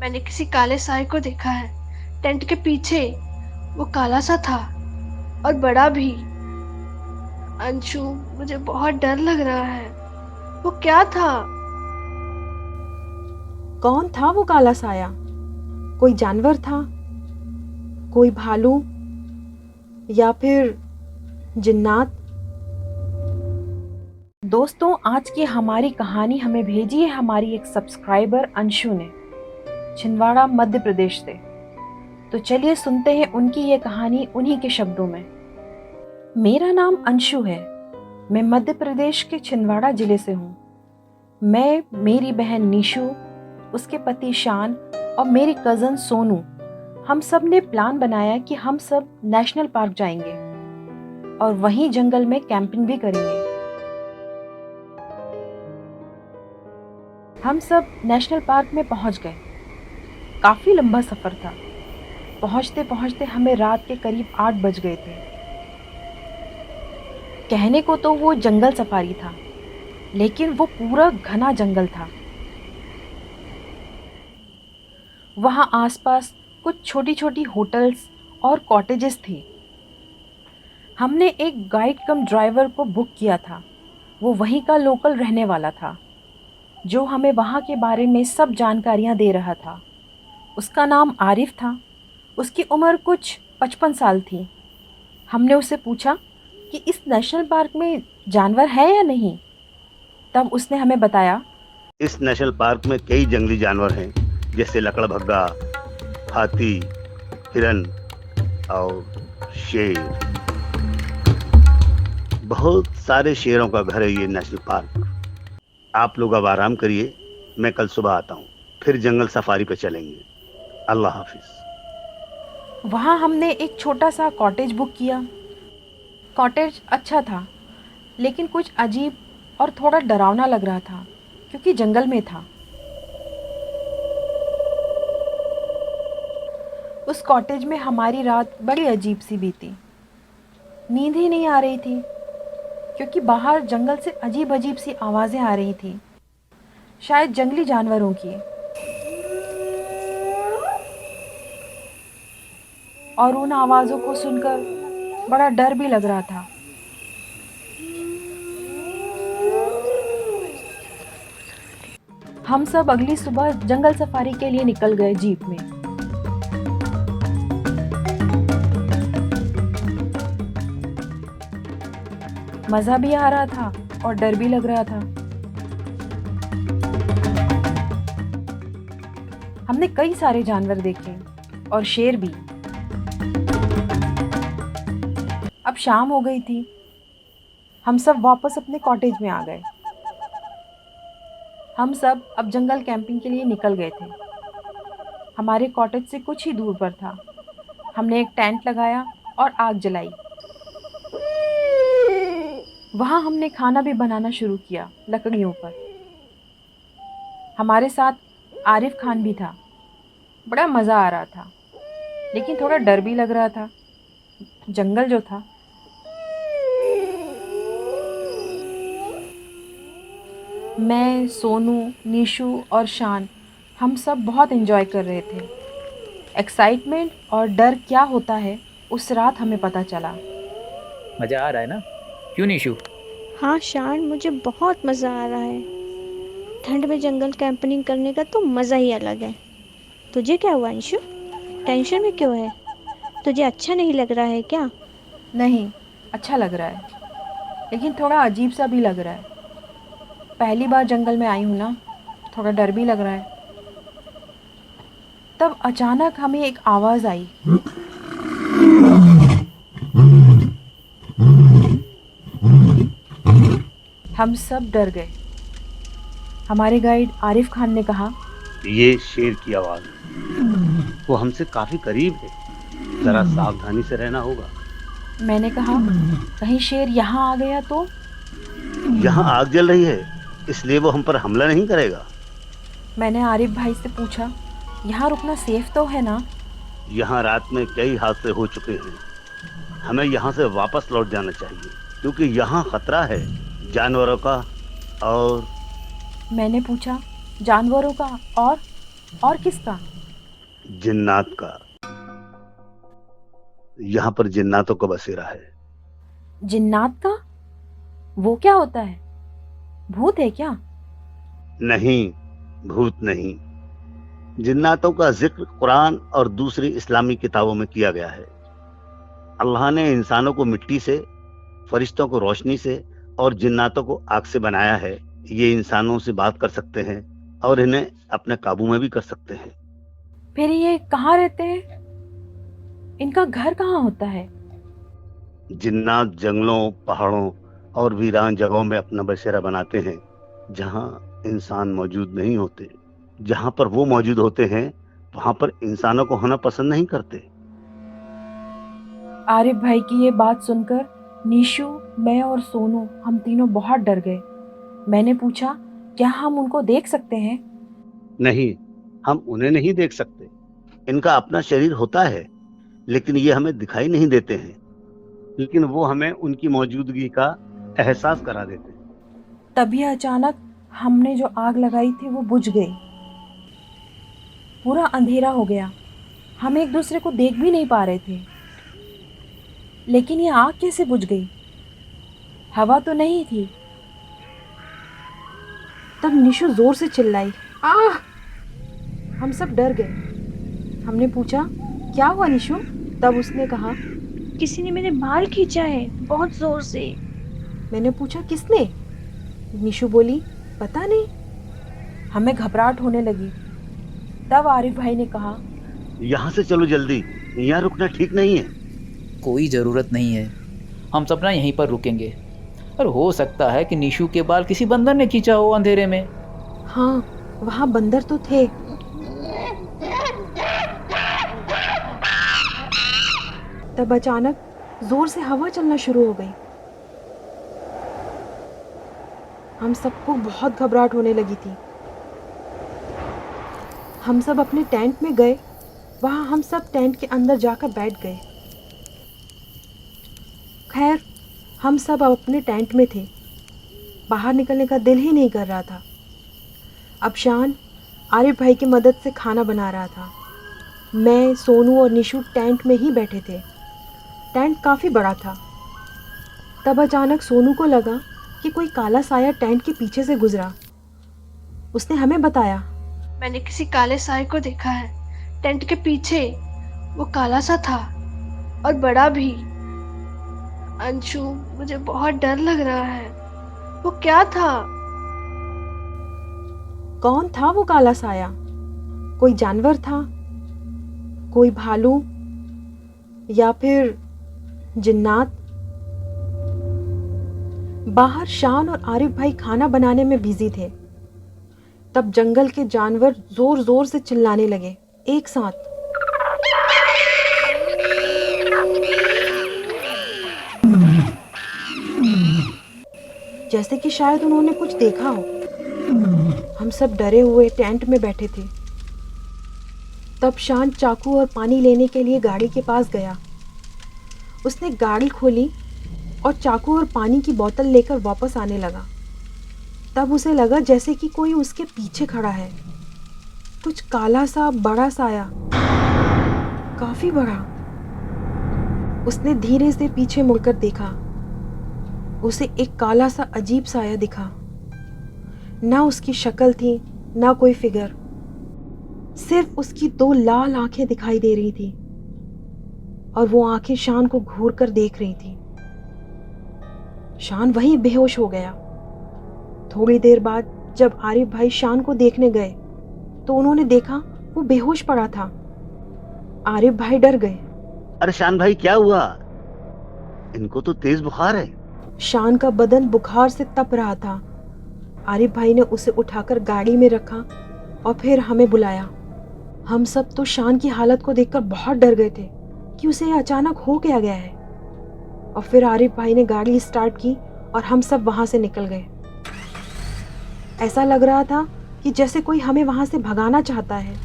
मैंने किसी काले साए को देखा है। टेंट के पीछे वो काला सा था और बड़ा भी। अंशु, मुझे बहुत डर लग रहा है। वो क्या था? कौन था वो काला साया? कोई जानवर था? कोई भालू या फिर जिन्नात? दोस्तों, आज की हमारी कहानी हमें भेजी है हमारी एक सब्सक्राइबर अंशु ने, छिंदवाड़ा मध्य प्रदेश से। तो चलिए सुनते हैं उनकी ये कहानी उन्हीं के शब्दों में। मेरा नाम अंशु है। मैं मध्य प्रदेश के छिंदवाड़ा जिले से हूँ। मैं, मेरी बहन निशु, उसके पति शान और मेरी कज़न सोनू, हम सब ने प्लान बनाया कि हम सब नेशनल पार्क जाएंगे और वहीं जंगल में कैंपिंग भी करेंगे। हम सब नेशनल पार्क में पहुंच गए। काफ़ी लंबा सफ़र था। पहुंचते पहुंचते हमें रात के करीब 8 बज गए थे। कहने को तो वो जंगल सफारी था, लेकिन वो पूरा घना जंगल था। वहाँ आसपास कुछ छोटी छोटी होटल्स और कॉटेजेस थी। हमने एक गाइड कम ड्राइवर को बुक किया था। वो वहीं का लोकल रहने वाला था, जो हमें वहाँ के बारे में सब जानकारियाँ दे रहा था। उसका नाम आरिफ था। उसकी उम्र कुछ 55 साल थी। हमने उससे पूछा कि इस नेशनल पार्क में जानवर है या नहीं। तब उसने हमें बताया, इस नेशनल पार्क में कई जंगली जानवर हैं, जैसे लकड़भग्गा, हाथी, हिरन और शेर। बहुत सारे शेरों का घर है ये नेशनल पार्क। आप लोग अब आराम करिए, मैं कल सुबह आता हूँ, फिर जंगल सफारी पे चलेंगे। अल्लाह हाफिज। वहाँ हमने एक छोटा सा कॉटेज बुक किया। कॉटेज अच्छा था, लेकिन कुछ अजीब और थोड़ा डरावना लग रहा था, क्योंकि जंगल में था। उस कॉटेज में हमारी रात बड़ी अजीब सी बीती। नींद ही नहीं आ रही थी, क्योंकि बाहर जंगल से अजीब अजीब सी आवाज़ें आ रही थी, शायद जंगली जानवरों की। और उन आवाज़ों को सुनकर बड़ा डर भी लग रहा था। हम सब अगली सुबह जंगल सफारी के लिए निकल गए जीप में। मज़ा भी आ रहा था और डर भी लग रहा था। हमने कई सारे जानवर देखे और शेर भी। अब शाम हो गई थी। हम सब वापस अपने कॉटेज में आ गए। हम सब अब जंगल कैंपिंग के लिए निकल गए थे। हमारे कॉटेज से कुछ ही दूर पर था। हमने एक टेंट लगाया और आग जलाई। वहाँ हमने खाना भी बनाना शुरू किया लकड़ियों पर। हमारे साथ आरिफ खान भी था। बड़ा मज़ा आ रहा था, लेकिन थोड़ा डर भी लग रहा था। जंगल जो था। मैं, सोनू, निशु और शान, हम सब बहुत एंजॉय कर रहे थे। एक्साइटमेंट और डर क्या होता है उस रात हमें पता चला। मज़ा आ रहा है ना? क्यों निशु? हाँ शान, मुझे बहुत मज़ा आ रहा है। ठंड में जंगल कैंपिंग करने का तो मज़ा ही अलग है। तुझे क्या हुआ अंशु? टेंशन में क्यों है? तुझे अच्छा नहीं लग रहा है क्या? नहीं, अच्छा लग रहा है, लेकिन थोड़ा अजीब सा भी लग रहा है। पहली बार जंगल में आई हूँ ना, थोड़ा डर भी लग रहा है। तब अचानक हमें एक आवाज़ आई। हम सब डर गए। हमारे गाइड आरिफ खान ने कहा, ये शेर की आवाज है। वो हमसे काफी करीब है, जरा सावधानी से रहना होगा। मैंने कहा, कहीं शेर यहाँ आ गया तो? यहाँ आग जल रही है, इसलिए वो हम पर हमला नहीं करेगा। मैंने आरिफ भाई से पूछा, यहाँ रुकना सेफ तो है ना? यहाँ रात में कई हादसे हो चुके हैं, हमें यहाँ से वापस लौट जाना चाहिए, क्योंकि यहाँ खतरा है जानवरों का। और मैंने पूछा, जानवरों का? और और किसका? जिन्नात का। यहाँ पर जिन्नातों का बसेरा है। जिन्नात का? वो क्या होता है? भूत है क्या? नहीं, भूत नहीं। जिन्नातों का जिक्र कुरान और दूसरी इस्लामी किताबों में किया गया है। अल्लाह ने इंसानों को मिट्टी से, फरिश्तों को रोशनी से और जिन्नातों को आग से बनाया है। ये इंसानों से बात कर सकते हैं और इन्हें अपने काबू में भी कर सकते हैं। फिर ये कहाँ रहते हैं? इनका घर कहाँ होता है? जिन्नात जंगलों, पहाड़ों और वीरान जगहों में अपना बसेरा बनाते हैं जहां इंसान मौजूद नहीं होते। जहां पर वो मौजूद होते हैं वहां पर इंसानों को होना पसंद नहीं करते। आरिफ भाई की ये बात सुनकर निशु, मैं और सोनू हम तीनों बहुत डर गए। मैंने पूछा, क्या हम उनको देख सकते हैं? नहीं, हम उन्हें नहीं देख सकते। इनका अपना शरीर होता है लेकिन ये हमें दिखाई नहीं देते हैं। लेकिन वो हमें उनकी मौजूदगी का एहसास करा देते हैं। तभी अचानक हमने जो आग लगाई थी वो बुझ गई। पूरा अंधेरा हो गया। हम एक दूसरे को देख भी नहीं पा रहे थे। लेकिन ये आग कैसे बुझ गई? हवा तो नहीं थी। तब निशु जोर से चिल्लाई, आह! हम सब डर गए। हमने पूछा, क्या हुआ निशु? तब उसने कहा, किसी ने मेरे बाल खींचा है बहुत जोर से। मैंने पूछा, किसने? निशु बोली, पता नहीं। हमें घबराहट होने लगी। तब आरिफ भाई ने कहा, यहाँ से चलो जल्दी, यहाँ रुकना ठीक नहीं है। कोई ज़रूरत नहीं है, हम सब ना यहीं पर रुकेंगे। और हो सकता है कि निशु के बाल किसी बंदर ने खींचा हो अंधेरे में। हाँ, वहाँ बंदर तो थे। तब अचानक जोर से हवा चलना शुरू हो गई। हम सबको बहुत घबराहट होने लगी थी। हम सब अपने टेंट में गए। वहाँ हम सब टेंट के अंदर जाकर बैठ गए। खैर, हम सब अब अपने टेंट में थे। बाहर निकलने का दिल ही नहीं कर रहा था। अब शान आरिफ भाई की मदद से खाना बना रहा था। मैं, सोनू और निशु टेंट में ही बैठे थे। टेंट काफ़ी बड़ा था। तब अचानक सोनू को लगा कि कोई काला साया टेंट के पीछे से गुजरा। उसने हमें बताया, मैंने किसी काले साए को देखा है। टेंट के पीछे वो काला सा था और बड़ा भी। अंशु, मुझे बहुत डर लग रहा है। वो क्या था? कौन था वो काला साया? कोई जानवर था? कोई भालू? या फिर जिन्नात? बाहर शान और आरिफ भाई खाना बनाने में बिजी थे। तब जंगल के जानवर जोर जोर से चिल्लाने लगे एक साथ। जैसे कि शायद उन्होंने कुछ देखा हो। हम सब डरे हुए टेंट में बैठे थे। तब शान चाकू और पानी लेने के लिए गाड़ी के पास गया। उसने गाड़ी खोली और चाकू और पानी की बोतल लेकर वापस आने लगा। तब उसे लगा जैसे कि कोई उसके पीछे खड़ा है। कुछ काला सा बड़ा साया, काफी बड़ा। उसने धीरे से पीछे मुड़कर देखा। उसे एक काला सा अजीब साया दिखा। ना उसकी शक्ल थी, ना कोई फिगर। सिर्फ उसकी 2 लाल आंखें दिखाई दे रही थी और वो आंखें शान को घूर कर देख रही थी। शान वहीं बेहोश हो गया। थोड़ी देर बाद जब आरिफ भाई शान को देखने गए तो उन्होंने देखा वो बेहोश पड़ा था। आरिफ भाई डर गए। अरे शान भाई, क्या हुआ? इनको तो तेज बुखार है। शान का बदन बुखार से तप रहा था। आरिफ भाई ने उसे उठाकर गाड़ी में रखा और फिर हमें बुलाया। हम सब तो शान की हालत को देखकर बहुत डर गए थे कि उसे अचानक हो क्या गया है। और फिर आरिफ भाई ने गाड़ी स्टार्ट की और हम सब वहां से निकल गए। ऐसा लग रहा था कि जैसे कोई हमें वहां से भगाना चाहता है।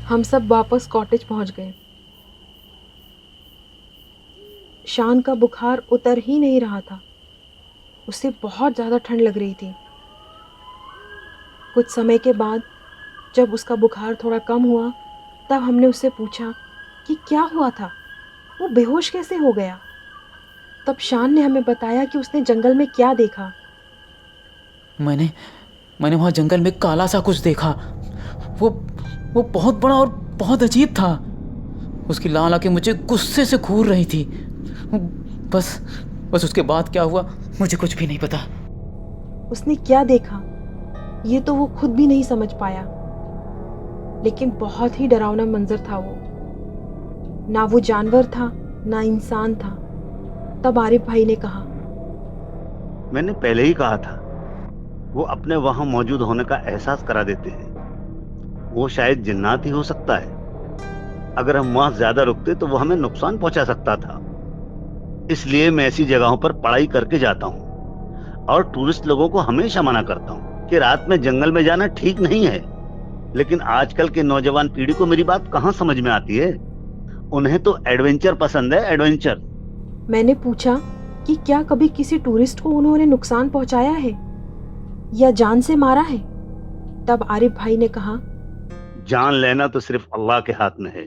हम सब वापस कॉटेज पहुंच गए। शान का बुखार उतर ही नहीं रहा था। उसे बहुत ज़्यादा ठंड लग रही थी। कुछ समय के बाद जब उसका बुखार थोड़ा कम हुआ, तब हमने उससे पूछा कि क्या हुआ था, वो बेहोश कैसे हो गया। तब शान ने हमें बताया कि उसने जंगल में क्या देखा। मैंने मैंने वहाँ जंगल में काला सा कुछ देखा। वो वो बहुत बड़ा और बहुत अजीब था। उसकी लाल आंखें मुझे गुस्से से घूर रही थी। बस उसके बाद क्या हुआ मुझे कुछ भी नहीं पता। उसने क्या देखा ये तो वो खुद भी नहीं समझ पाया, लेकिन बहुत ही डरावना मंजर था वो। ना वो जानवर था ना इंसान था। तब आरिफ भाई ने कहा, मैंने पहले ही कहा था, वो अपने वहां मौजूद होने का एहसास करा देते हैं। वो शायद जिन्नात ही हो सकता है। अगर हम वहां ज्यादा रुकते तो वो हमें नुकसान पहुंचा सकता था। इसलिए मैं ऐसी जगहों पर पढ़ाई करके जाता हूं और टूरिस्ट लोगों को हमेशा मना करता हूं कि रात में जंगल में जाना ठीक नहीं है। लेकिन आजकल के नौजवान पीढ़ी को मेरी बात कहां समझ में आती है। उन्हें तो एडवेंचर पसंद है, एडवेंचर। मैंने पूछा कि क्या कभी किसी टूरिस्ट को उन्होंने नुकसान पहुंचाया है या जान से मारा है। तब आरिफ भाई ने कहा, जान लेना तो सिर्फ अल्लाह के हाथ में है,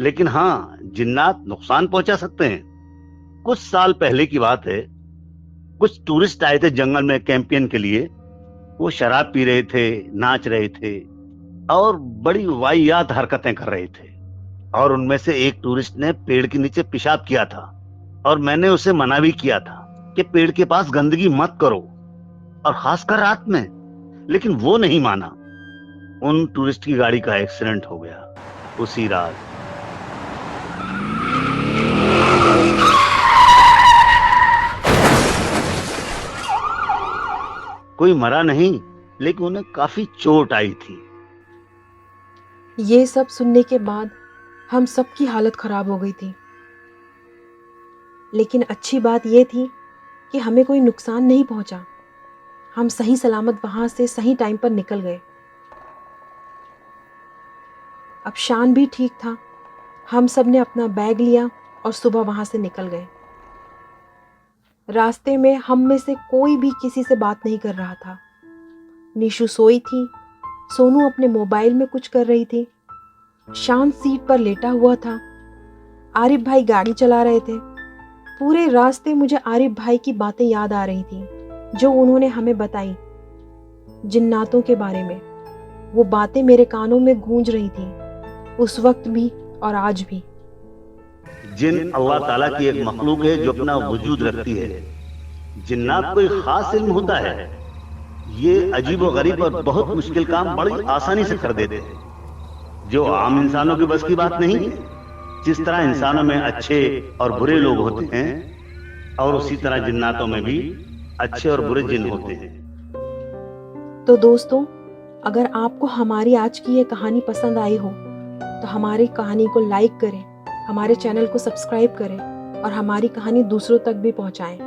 लेकिन हाँ, जिन्नात नुकसान पहुंचा सकते हैं। कुछ साल पहले की बात है, कुछ टूरिस्ट आए थे जंगल में कैंपियन के लिए। वो शराब पी रहे थे, नाच रहे थे और बड़ी वाहियात हरकतें कर रहे थे। और उनमें से एक टूरिस्ट ने पेड़ के नीचे पेशाब किया था और मैंने उसे मना भी किया था कि पेड़ के पास गंदगी मत करो, और खासकर रात में। लेकिन वो नहीं माना। उन टूरिस्ट की गाड़ी का एक्सीडेंट हो गया उसी रात। कोई मरा नहीं, लेकिन उन्हें काफी चोट आई थी। ये सब सुनने के बाद हम सबकी हालत खराब हो गई थी। लेकिन अच्छी बात ये थी कि हमें कोई नुकसान नहीं पहुंचा। हम सही सलामत वहां से सही टाइम पर निकल गए। अब शान भी ठीक था। हम सब ने अपना बैग लिया और सुबह वहां से निकल गए। रास्ते में हम में से कोई भी किसी से बात नहीं कर रहा था। निशु सोई थी, सोनू अपने मोबाइल में कुछ कर रही थी, शान सीट पर लेटा हुआ था, आरिफ भाई गाड़ी चला रहे थे। पूरे रास्ते मुझे आरिफ भाई की बातें याद आ रही थी जो उन्होंने हमें बताई जिन्नातों के बारे में। वो बातें मेरे कानों में गूंज रही थी, उस वक्त भी और आज भी। जिन अल्लाह ताला की एक मखलूक है जो अपना वजूद रखती है। जिन्नात कोई खास इल्म होता है। ये अजीब व गरीब और बहुत मुश्किल काम बड़ी आसानी से कर देते हैं, जो आम इंसानों की बस की बात नहीं है। जिस तरह इंसानों में अच्छे और बुरे लोग होते हैं, और उसी तरह जिन्नातों में भी अच्छे और बुरे जिन होते हैं। तो दोस्तों, अगर आपको हमारी आज की ये कहानी पसंद आई हो तो हमारी कहानी को लाइक करें, हमारे चैनल को सब्सक्राइब करें और हमारी कहानी दूसरों तक भी पहुंचाएं।